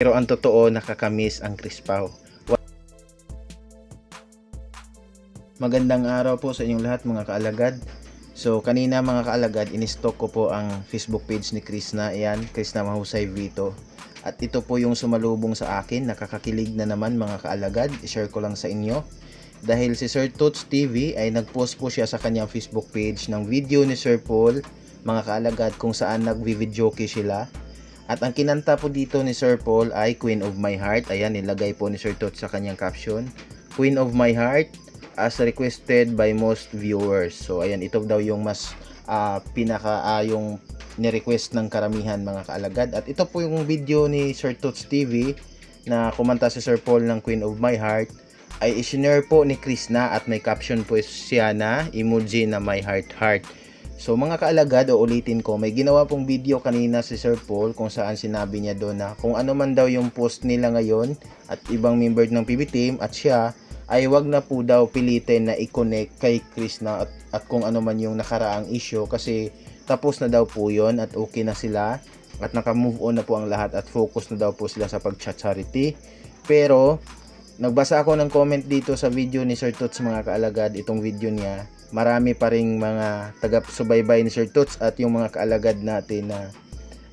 Pero ang totoo, nakakamiss ang Crispaw. Magandang araw po sa inyong lahat mga kaalagad. So kanina mga kaalagad, in-stock ko po ang Facebook page ni Krishna. Ayan, Krishna Mahusay Vito. At ito po yung sumalubong sa akin. Nakakakilig na naman mga kaalagad. I-share ko lang sa inyo. Dahil si Sir Toots TV ay nag-post po siya sa kanyang Facebook page ng video ni Sir Paul, mga kaalagad, kung saan nag-videoke sila. At ang kinanta po dito ni Sir Paul ay Queen of My Heart. Ayan, nilagay po ni Sir Toots sa kanyang caption. Queen of My Heart as requested by most viewers. So ayan, ito daw yung mas yung ni-request ng karamihan mga kaalagad. At ito po yung video ni Sir Toots TV na kumanta si Sir Paul ng Queen of My Heart ay isinare po ni Krishna at may caption po siya na emoji na my heart. So mga kaalagad, ulitin ko, may ginawa pong video kanina si Sir Paul kung saan sinabi niya doon na kung ano man daw yung post nila ngayon at ibang member ng PB Team at siya ay wag na po daw pilitin na i-connect kay Krishna at kung ano man yung nakaraang issue kasi tapos na daw po yon at okay na sila at naka-move on na po ang lahat at focus na daw po sila sa pag-chat charity. Pero nagbasa ako ng comment dito sa video ni Sir Toots mga kaalagad, itong video niya. Marami pa ring mga taga-subaybay ni Sir Toots at yung mga kaalagad natin na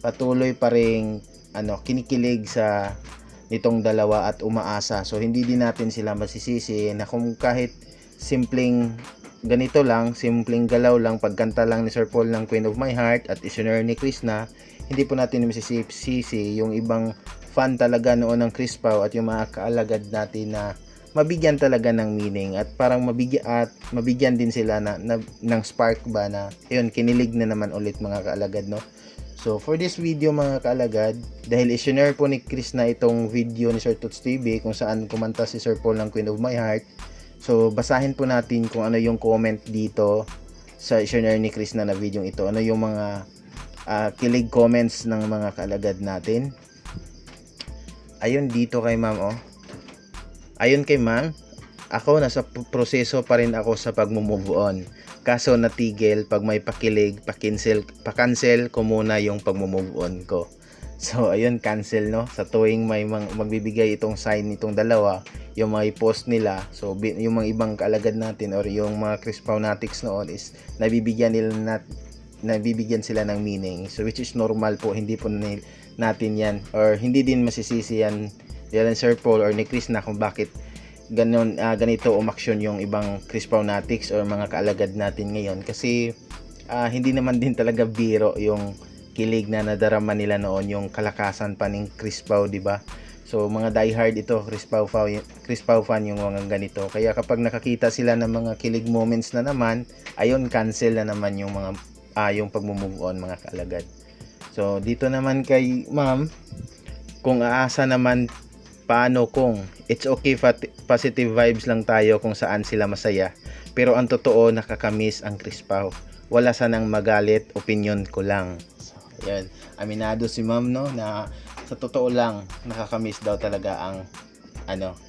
patuloy pa ring kinikilig sa nitong dalawa at umaasa. So hindi din natin sila masisisi na kung kahit simpleng ganito lang, simpleng galaw lang, pagkanta lang ni Sir Paul ng Queen of My Heart at isinare ni Krishna, hindi po natin masisisi yung ibang fan talaga noon ng Crispaw at yung mga kaalagad natin na mabigyan talaga ng meaning at parang mabigyan din sila ng spark ba na yun, kinilig na naman ulit mga kaalagad, no? So for this video mga kaalagad, dahil isinare po ni Krishna itong video ni Sir Toots TV kung saan kumanta si Sir Paul ng Queen of My Heart, so basahin po natin kung ano yung comment dito sa isinare ni Krishna na video ito. Ano yung mga kilig comments ng mga kaalagad natin. Ayun dito kay ma'am, oh. Ayun kay ma'am, ako nasa proseso pa rin ako sa pag-move on. Kaso natigil pag may pakilig, pa-cancel ko muna yung pag-move on ko. So ayun, cancel, no? Sa tuwing may magbibigay itong sign nitong dalawa, yung mga post nila, so yung mga ibang kaalagad natin or yung mga Crispawnatics noon is nabibigyan sila ng meaning. So which is normal po, hindi po natin yan or hindi din masisisi yan Sir Paul or ni Krishna kung bakit ganito umaksyon yung ibang Crispawnatics or mga kaalagad natin ngayon kasi hindi naman din talaga biro yung kilig na nadarama nila noon, yung kalakasan pa ng Crispaw, di ba? So mga diehard ito, Crispaw fan yung mga ganito. Kaya kapag nakakita sila ng mga kilig moments na naman, ayun, cancel na naman yung mga yung pag-move on mga kaalagad. So dito naman kay ma'am, kung aasa naman, paano kung it's okay, positive vibes lang tayo kung saan sila masaya, pero ang totoo, nakakamiss ang Crispaw. Wala sanang magalit, opinion ko lang. So yan, aminado si ma'am, no, na sa totoo lang nakakamiss daw talaga ang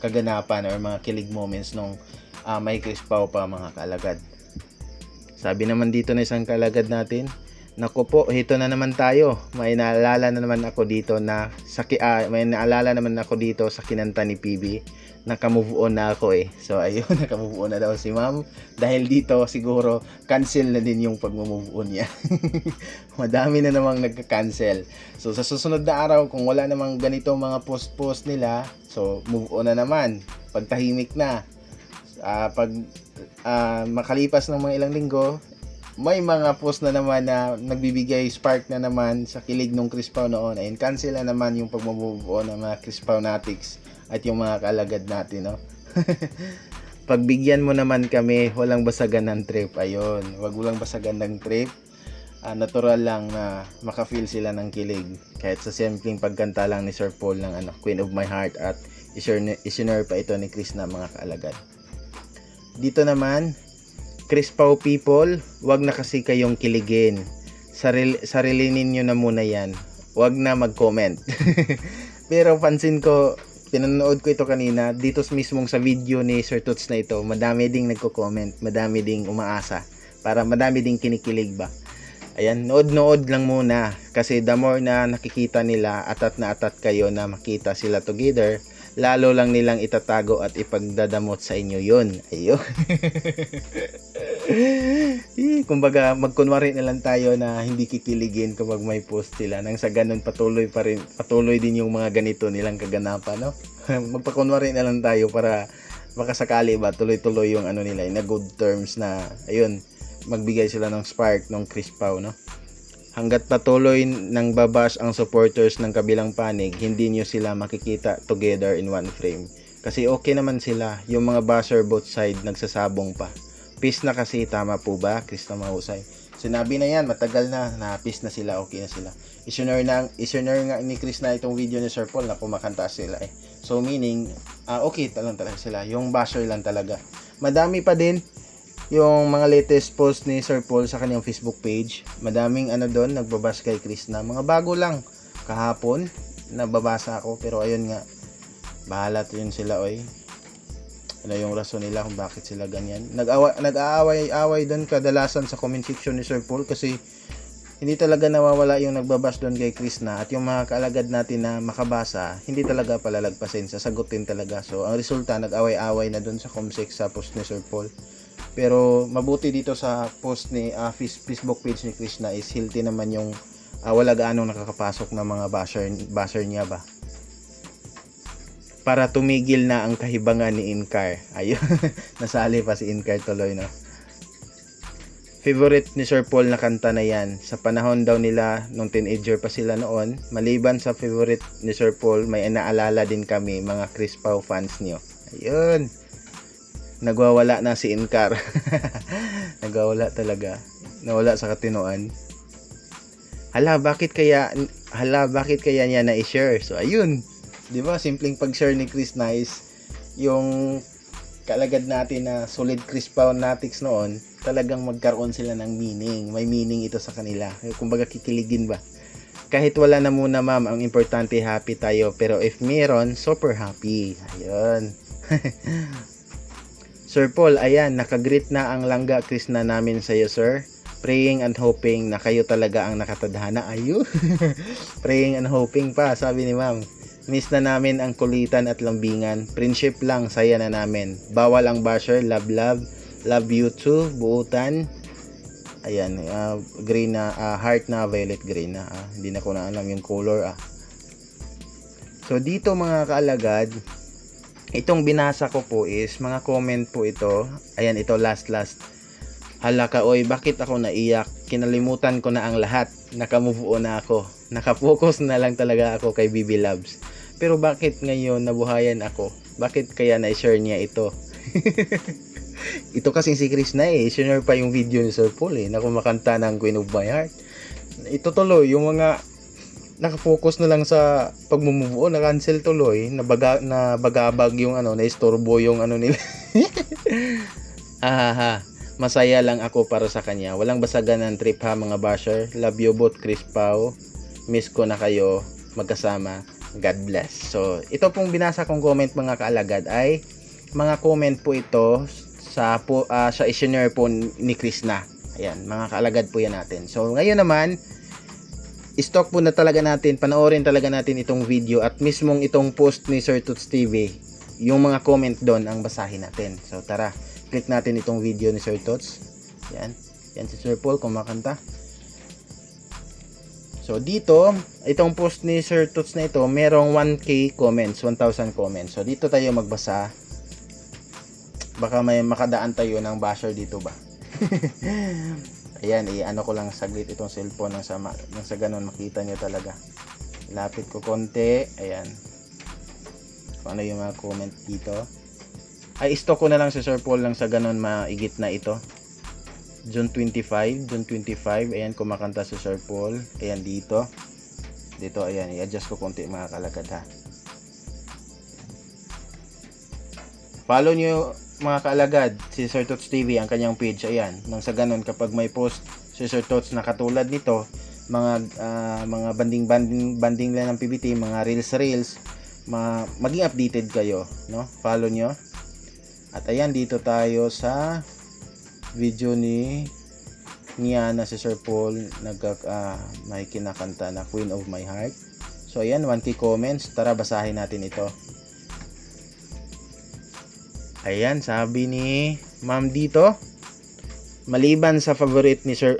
kaganapan or mga kilig moments nung may Crispaw pa mga kaalagad. Sabi naman dito na isang kaalagad natin, naku po, ito na naman tayo. May naalala naman ako dito sa kinanta ni PB. Naka-move on na ako eh. So ayun, naka-move on na daw si ma'am. Dahil dito siguro cancel na din yung pag-move on niya. Madami na namang nagka-cancel. So sa susunod na araw, kung wala namang ganito mga post nila, so move on na naman. Pagtahimik na. Makalipas ng mga ilang linggo, may mga post na naman na nagbibigay spark na naman sa kilig ng Crispaw noon. Ayun, cancel na naman yung pag-move on ng mga Crispawnatics at yung mga kaalagad natin, no? Pagbigyan mo naman kami, walang basagan ng trip. Ayun, walang basagan ng trip. Natural lang na maka-feel sila ng kilig kahit sa simpleng pagkanta lang ni Sir Paul ng Queen of My Heart at isinare pa ito ni Krishna mga kaalagad. Dito naman, Crispaw people, wag na kasi kayong kiligin. Sarili ninyo na muna yan. Wag na mag-comment. Pero pansin ko, pinanood ko ito kanina, dito mismong sa video ni Sir Toots na ito, madami ding nagko-comment, madami ding umaasa, para madami ding kinikilig ba. Ayan, nood-nood lang muna. Kasi the more na nakikita nila, atat na atat kayo na makita sila together, lalo lang nilang itatago at ipagdadamot sa inyo yun. Ayun. Kumbaga, magkunwari na lang tayo na hindi kikiligin kapag may post sila. Nang sa ganun, patuloy din yung mga ganito nilang kaganapan, no? Magpakunwari na lang tayo para makasakali ba, tuloy-tuloy yung ano nila, na good terms na, ayun, magbigay sila ng spark ng Chris Pao, no? Hanggat patuloy nang babash ang supporters ng kabilang panig, hindi nyo sila makikita together in one frame. Kasi okay naman sila, yung mga basher both side nagsasabong pa. Peace na kasi, tama po ba, Chris na mahusay? Sinabi na yan, matagal na peace na sila, okay na sila. Isunod nga ni Chris na itong video ni Sir Paul na kumakanta sila eh. So meaning, okay lang talaga sila, yung basher lang talaga. Madami pa din yung mga latest post ni Sir Paul sa kanyang Facebook page. Madaming doon, nagbabash kay Chris na. Mga bago lang, kahapon, nababasa ako, pero ayun nga, bahala yun sila, oy. Ano yung rason nila kung bakit sila ganyan. Nag-aaway doon kadalasan sa comment section ni Sir Paul kasi hindi talaga nawawala yung nagbabash doon kay Chris na, at yung mga kaalagad natin na makabasa, hindi talaga palalagpasin, sasagutin talaga. So, ang resulta, nag-away-away na doon sa comsec sa post ni Sir Paul. Pero mabuti dito sa post ni Facebook page ni Chris na is healthy naman yung wala gaanong nakakapasok na mga basher niya ba. Para tumigil na ang kahibangan ni Inkar. Ayun, nasali pa si Inkar tuloy, no? Favorite ni Sir Paul na kanta na yan. Sa panahon daw nila, nung teenager pa sila noon, maliban sa favorite ni Sir Paul, may naalala din kami, mga Chris Pao fans niyo. Ayun. Nagwawala na si Inkar. Nagwawala talaga. Nawala sa katinoan. Hala, bakit kaya niya na-share? So, ayun. 'Di ba? Simpleng pag-share ni Chris Nice yung kalagad natin na solid Chris Pao Natics noon, talagang magkaroon sila ng meaning. May meaning ito sa kanila. Kumbaga kikiligin ba? Kahit wala na muna, ma'am, ang importante happy tayo. Pero if meron, super happy. Ayun. Sir Paul, ayan, nakagreet na ang langga Chris na namin sa iyo, sir. Praying and hoping na kayo talaga ang nakatadhana. Ayun. Praying and hoping pa, sabi ni ma'am. Miss na namin ang kulitan at lambingan. Friendship lang, saya na namin. Bawal ang basher, love you too, buutan. Ayan, green na, heart na, violet green na. Hindi na ko na alam yung color. So dito mga kaalagad, itong binasa ko po is mga comment po ito. Ayan, ito last. Hala ka, oy, bakit ako naiyak? Kinalimutan ko na ang lahat. Nakamove on na ako. Nakafocus na lang talaga ako kay BB Loves. Pero bakit ngayon nabuhayan ako? Bakit kaya na-share niya ito? Ito kasing si Chris na share pa yung video ni Sir Paul na kumakanta ng Queen of My Heart. Ito tuloy, yung mga nakafocus na lang sa pagmumove on, na-cancel tuloy, nabagabag yung na-istorbo yung nila. Masaya lang ako para sa kanya. Walang basagan ng trip ha mga basher. Love you both Chris Pao. Miss ko na kayo magkasama. God bless. So, ito pong binasa kong comment mga kaalagad ay mga comment po ito sa isinare po ni Chris na. Ayan, mga kaalagad po yan natin. So, ngayon naman, stock po na talaga natin, panoorin talaga natin itong video at mismong itong post ni Sir Toots TV, yung mga comment doon ang basahin natin. So, tara, click natin itong video ni Sir Toots. Yan si Sir Paul kumakanta. So dito, itong post ni Sir Toots na ito, merong 1k comments, 1,000 comments. So dito tayo magbasa. Baka may makadaan tayo ng basher dito ba? Ayan, ko lang saglit itong cellphone nang sa ganun makita nyo talaga. Lapit ko konti. Ayan. Kung ano yung mga comment dito. Ay, stock ko na lang si Sir Paul lang sa ganun maigit na ito. June 25, ayan, kumakanta si Sir Paul. Ayan dito, ayan, i-adjust ko konti mga kalagad ha. Follow nyo mga kaalagad si Sir Toots TV, ang kanyang page. Ayan, nang sa ganun kapag may post si Sir Toots na katulad nito, mga banding lang ng PBT, mga reels, maging updated kayo, no? Follow nyo. At ayan, dito tayo sa video ni niya na si Sir Paul may kinakanta na Queen of My Heart. So ayan, 1K comments. Tara basahin natin ito. Ayan, sabi ni Ma'am dito, maliban sa favorite ni Sir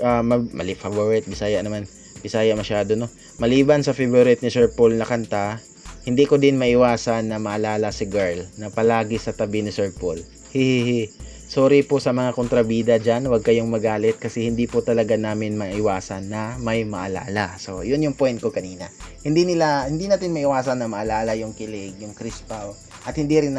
favorite Bisaya naman. Bisaya masyado, no? Maliban sa favorite ni Sir Paul na kanta, hindi ko din maiwasan na maalala si Girl na palagi sa tabi ni Sir Paul. Hihihi. Sorry po sa mga kontrabida dyan, huwag kayong magalit kasi hindi po talaga namin maiwasan na may maalala. So, yun yung point ko kanina. Hindi natin maiwasan na maalala yung kilig, yung crispaw. At hindi rin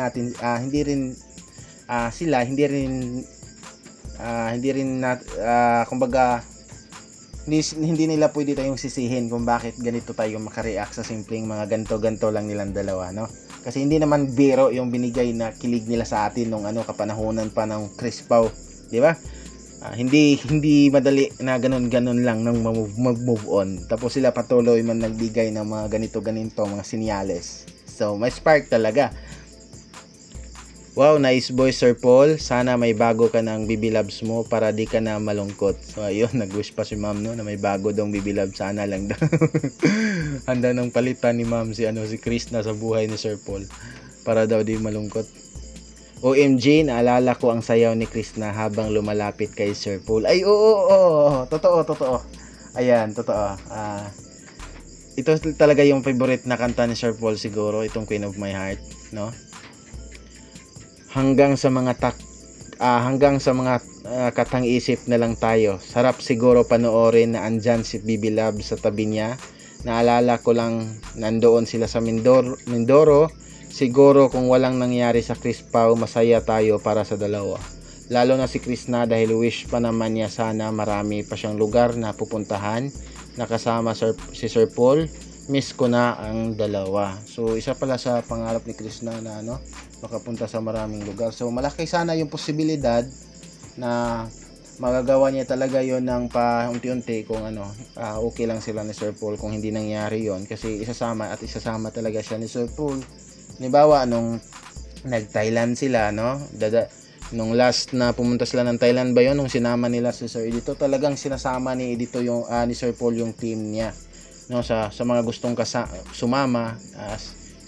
nila pwede tayong sisihin kung bakit ganito tayo makareact sa simpleng mga ganto-ganto lang nilang dalawa, no? Kasi hindi naman biro yung binigay na kilig nila sa atin nung kapanahonan pa ng crispaw, di ba? Hindi madali na ganun lang nang mag-move on. Tapos sila patuloy man nagbigay ng mga ganito-ganito, mga sinyales. So, may spark talaga. Wow, nice boy Sir Paul. Sana may bago ka ng bibilabs mo para di ka na malungkot. So ayun, nag-wish pa si ma'am, no, na may bago dong bibilab. Sana lang daw. Handa nang palitan ni ma'am si Chris na sa buhay ni Sir Paul para daw di malungkot. OMG, naalala ko ang sayaw ni Chris na habang lumalapit kay Sir Paul. Ay, oo. Totoo. Ayan, totoo. Ito talaga yung favorite na kanta ni Sir Paul siguro, itong Queen of My Heart, no? Hanggang sa mga katang-isip na lang tayo. Sarap siguro panoorin na andyan si Bibi Love sa tabi niya. Naalala ko lang nandoon sila sa Mindoro. Siguro kung walang nangyari sa Chris Pao, masaya tayo para sa dalawa. Lalo na si Chris na dahil wish pa naman niya sana marami pa siyang lugar na pupuntahan. Nakasama si Sir Paul. Miss ko na ang dalawa. So isa pala sa pangarap ni Chris na makapunta sa maraming lugar. So malaki sana yung posibilidad na magagawa niya talaga yon ng paunti-unti kung okay lang sila ni Sir Paul kung hindi nangyari yon, kasi isasama talaga siya ni Sir Paul. Halimbawa nung nag-Thailand sila, no? Nung last na pumunta sila ng Thailand ba yon, nung sinama nila si Sir Edito, talagang sinasama ni Edito yung ni Sir Paul yung team niya, no? Sa mga gustong sumama,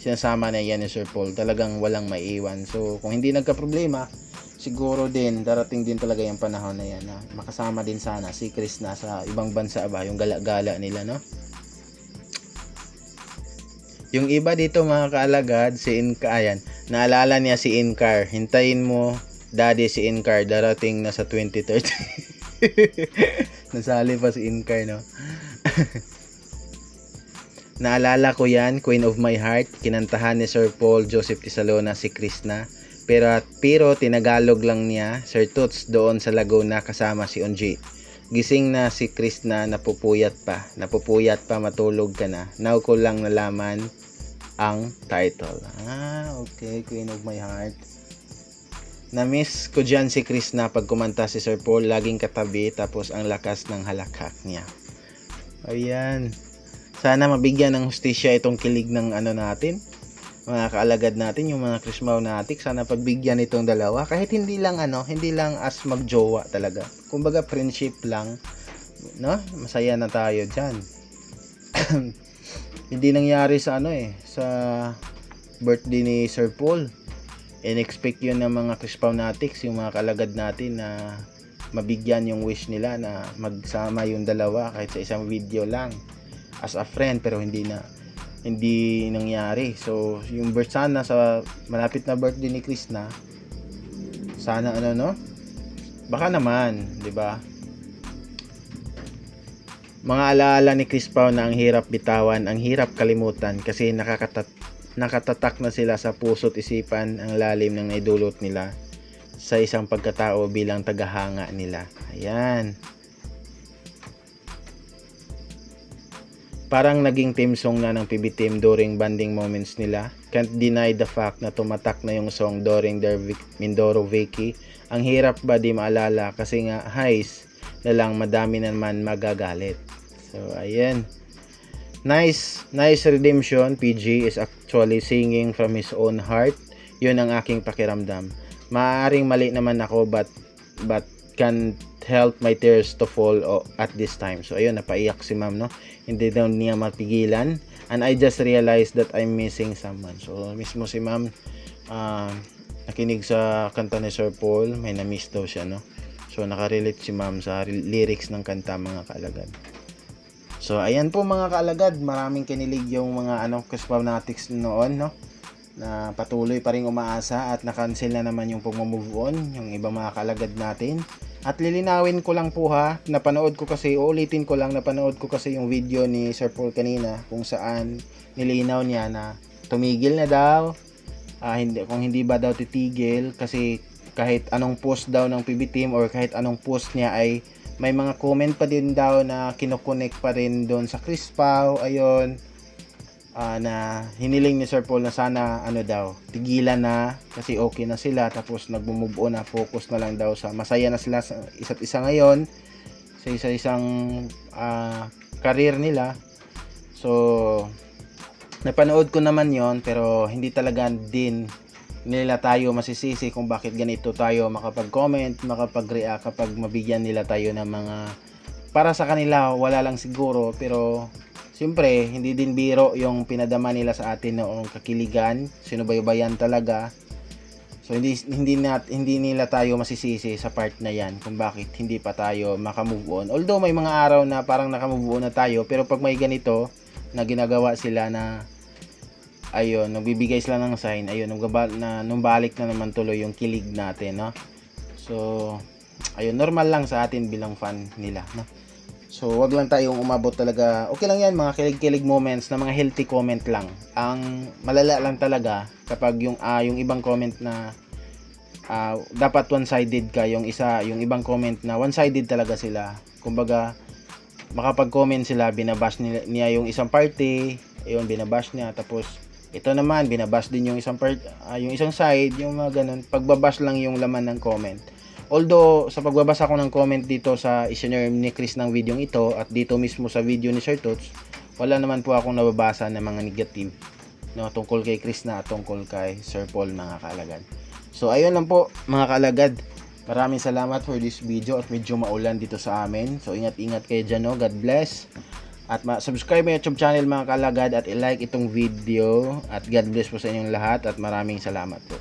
sinasama na yan ni Sir Paul. Talagang walang maiiwan. So kung hindi nagka-problema, siguro din darating din talaga yung panahon na yan na makasama din sana si Chris na sa ibang bansa ba, yung gala-gala nila, no? Yung iba dito mga kaalagad, si Incar, naalala niya si Incar. Hintayin mo, daddy, si Incar darating na sa 2030. Nasali pa si Incar, no? Naalala ko yan, Queen of My Heart. Kinantahan ni Sir Paul Joseph Tisalona si Chris na. Pero tinagalog lang niya, Sir Toots, doon sa Laguna kasama si Onji. Gising na si Chris na napupuyat pa, matulog ka na. Now ko lang nalaman ang title. Okay, Queen of My Heart. Na-miss ko dyan si Chris na pag kumanta si Sir Paul, laging katabi, tapos ang lakas ng halakhak niya. Ayan. Sana mabigyan ng hustisya itong kilig ng natin, mga kaalagad natin, yung mga Christmas natin. Sana pagbigyan itong dalawa, kahit hindi lang as magjowa talaga. Kumbaga friendship lang, no? Masaya na tayo diyan. Hindi nangyari sa sa birthday ni Sir Paul. In-expect yun ng mga Christmawnatics, yung mga kalagad natin, na mabigyan yung wish nila na magsama yung dalawa kahit sa isang video lang as a friend, pero hindi nangyari. So yung sana sa malapit na birthday ni Chris na, sana baka naman, 'di ba? Mga alaala ni Chris Pao na ang hirap bitawan, ang hirap kalimutan, kasi nakatatak na sila sa puso't isipan, ang lalim ng naidulot nila sa isang pagkatao bilang tagahanga nila. Ayan. Parang naging team song na ng PB Team during banding moments nila. Can't deny the fact na tumatak na yung song during their Mindoro Vacay. Ang hirap ba di maalala kasi nga highs na lang, madami naman magagalit. So ayan. Nice redemption. PG is actually singing from his own heart. Yun ang aking pakiramdam. Maaaring mali naman ako, but help my tears to fall at this time. So ayun, napaiyak si ma'am, no? Hindi daw niya mapigilan, and I just realized that I'm missing someone. So mismo si ma'am nakinig sa kanta ni Sir Paul, may na-miss daw siya, no? So nakarelate si ma'am sa lyrics ng kanta, mga kaalagad. So ayan po mga kaalagad, maraming kinilig yung mga Crispawnatics noon, no? Na patuloy pa rin umaasa at na-cancel na naman yung pag-move on yung ibang mga kaalagad natin. At lilinawin ko lang po ha, napanood ko kasi, uulitin ko lang, napanood ko kasi yung video ni Sir Paul kanina kung saan nilinaw niya na tumigil na daw, kung hindi ba daw titigil kasi kahit anong post daw ng PB Team or kahit anong post niya ay may mga comment pa din daw na kinokonek pa rin doon sa Crispaw. Ayun, na hiniling ni Sir Paul na sana daw tigilan na kasi okay na sila, tapos nagmo-move on na, focus na lang daw sa masaya na sila sa isa't isa ngayon sa isa-isang career nila. So napanood ko naman yon, pero hindi talaga din nila tayo masisisi kung bakit ganito tayo makapag-comment, makapag-react kapag mabigyan nila tayo ng mga para sa kanila wala lang siguro, pero siyempre hindi din biro yung pinadama nila sa atin noong kakiligan, sinubaybayan talaga. So hindi nila tayo masisisi sa part na yan kung bakit hindi pa tayo makamove on. Although may mga araw na parang nakamove on na tayo, pero pag may ganito na ginagawa sila na ayun, nagbibigay sila ng sign, ayun, nung balik na naman tuloy yung kilig natin, no? So ayun, normal lang sa atin bilang fan nila, no? So wag lang tayong umabot talaga. Okay lang yan, mga kilig-kilig moments na mga healthy comment lang. Ang malala lang talaga kapag yung ibang comment na dapat one-sided ka, yung ibang comment na one-sided talaga sila. Kumbaga makapag-comment sila, binabash niya yung isang party, ayun, binabash niya, tapos ito naman binabash din yung isang yung isang side, yung mga ganun. Pagbabash lang yung laman ng comment. Although sa pagbabasa ko ng comment dito sa isinare ni Chris ng video ito at dito mismo sa video ni Sir Tots, wala naman po akong nababasa ng mga negative, no, tungkol kay Chris na tungkol kay Sir Paul, mga kaalagad. So ayun lang po mga kaalagad. Maraming salamat for this video at medyo maulan dito sa amin. So ingat-ingat kayo dyan, no? God bless. At subscribe my YouTube channel mga kaalagad at i-like itong video. At God bless po sa inyong lahat at maraming salamat po.